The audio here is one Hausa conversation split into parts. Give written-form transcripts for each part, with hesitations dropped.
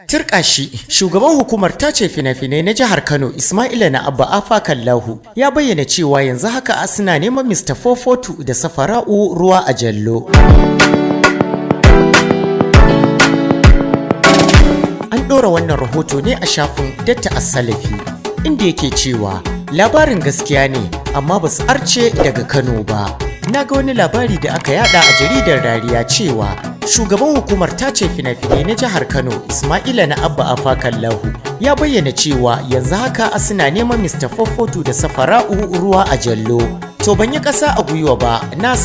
Turka shi, shugaban hukumar tace fina-finai na jihar Kano Ismaila na Abba Afakallahu ya bayyana cewa yanzu haka suna neman Mr. 442 da Safara'u Ruwa a Jallo. An ɗora wannan rahoto ne a shafin Datta As-Salafi, inda yake cewa labarin gaskiya ne amma ba su arce daga Kano ba. Na ga wani labari da aka yada a jaridar Rariya cewa shugaban hukumar tace fina-finai na jihar Kano Ismaila na Abba Afakallahu ya bayyana cewa yanzu haka suna neman Mr. 442 da Safara'u Ruwa a Jallo. To ban yi ƙasa a gwiwa ba, na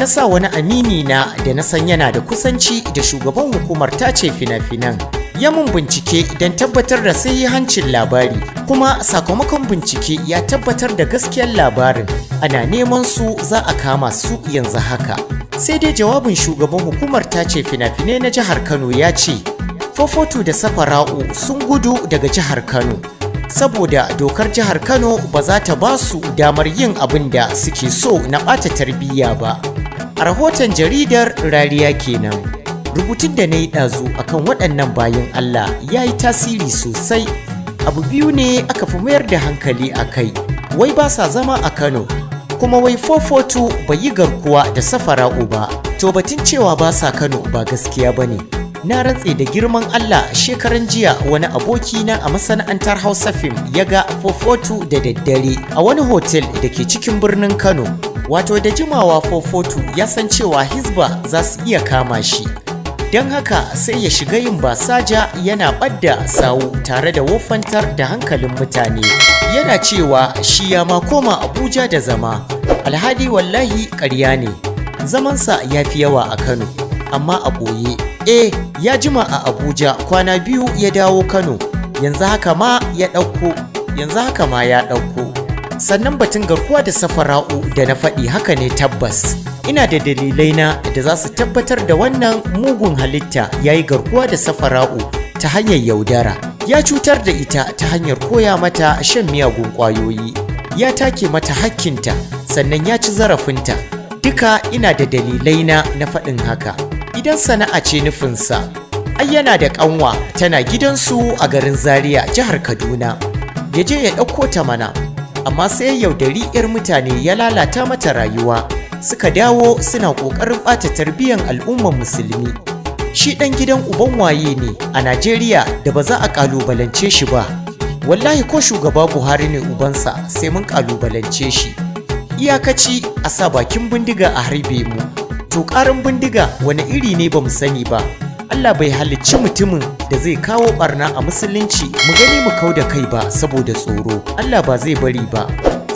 sa wani amini na da na san yana da kusanci da shugaban hukumar tace fina-finan ya mun bincike don tabbatar da sahihancin labari, kuma sakamakon bincike ya tabbatar da gaskiyar labarin. Ana neman su, za a kama su yanzu haka. Sai dai jawabin shugaban hukumar tace fina-finai na jihar Kano ya ce 442 da Safara'u sun gudu daga jihar Kano saboda dokar jihar Kano ba za ta ba su damar yin abin da suke so na ɓata tarbiyya ba. A rahoton jaridar Rariya kenan. Rubutun da na yi ɗazu akan waɗannan bayan Allah ya yi tasiri sosai. Abu biyu ne aka fi mayar da hankali a kai, wai ba sa zama a Kano, kuma wai 442 bai yi garkuwa da Safara'u ba. To batun cewa ba sa Kano ba gaskiya ba ne. Na rantse da girman Allah, shekaran jiya wani abokina a masana'antar Hausa Fim ya ga 442 da daddare a wani hotel da ke cikin birnin Kano. Wato da jimawa 442 ya san cewa Hisba za su iya kama shi, don haka sai ya shiga yin basaja yana ɓadda sawu tare da wofantar da hankalin mutane, yana cewa shi ya ma koma Abuja da zama. Alhali wallahi ƙarya ne, zamansa ya fi yawa a Kano amma a ɓoye. Ya jima a Abuja, kwana biyu ya dawo Kano, yanzu haka ma ya ɗauko. Sannan batun garkuwa da Safara'u da na faɗi haka ne tabbas. Ina da dalilai na da za su tabbatar da wannan mugun halitta ya yi garkuwa da Safara'u ta hanyar yaudara. Ya cutar da ita ta hanyar koya mata shan miyagun ƙwayoyi. Ya take mata hakkinta, sannan ya ci zarafinta. Duka ina da dalilai na faɗin haka. Idan sana'a ce nufinsa, ai yana da ƙanwa tana gidansu a garin Zaria, jihar Kaduna. Ya je ya ɗauko ta mana, amma sai yaudari 'yar mutane ya lalata mata rayuwa. Suka dawo suna ƙoƙarin ɓata tarbiyyar al'ummar musulmi. Shi ɗan gidan uban waye ne a Najeriya da ba za a ƙalubalance shi ba? Wallahi ko shugaba Buhari ne ubansa sai mun ƙalubalance shi. Iyakaci a sa bakin bindiga a harbe mu. To ƙarin bindiga wani iri ne ba mu sani ba. Allah bai halicci mutumin da zai kawo ɓarna a musulunci mu gani mu kau da kai ba saboda tsoro. Allah ba zai bari ba.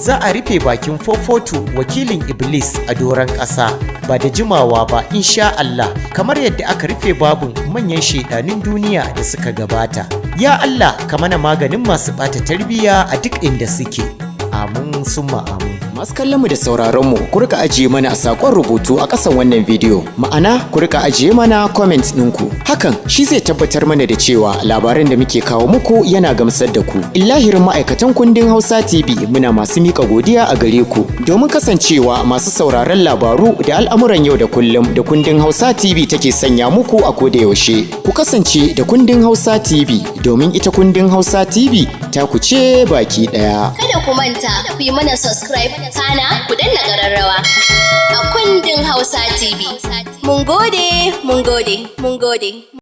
Za a rufe bakin 442 wakilin Iblis a doron ƙasa ba da jimawa ba insha Allah, kamar yadda aka rufe babun manyan shaidanin duniya da suka gabata. Ya Allah, ka mana maganin masu ɓata tarbiyya a duk inda suke. Amin summa amin. Masu kallon mu da sauraron mu, ku rika ajiye mana a sakon rubutu a ƙasan wannan bidiyo. Ma'ana ku rika ajiye mana comment ɗinku. Hakan shi zai tabbatar mana da cewa labaran da muke kawo muku yana gamsar da ku. Illahirin ma'aikatan kundin Hausa TV muna masu mika godiya a gare ku domin kasancewa masu sauraron labaru da al'amuran yau da kullum da kundin Hausa TV take sanya muku a koda yaushe. Ku kasance da kundin Hausa TV domin ita kundin Hausa TV ta ku ce baki ɗaya. Kada ku manta ku yi mana subscribe kana ku danna ƙararrawa a kundin Hausa TV. Mun gode.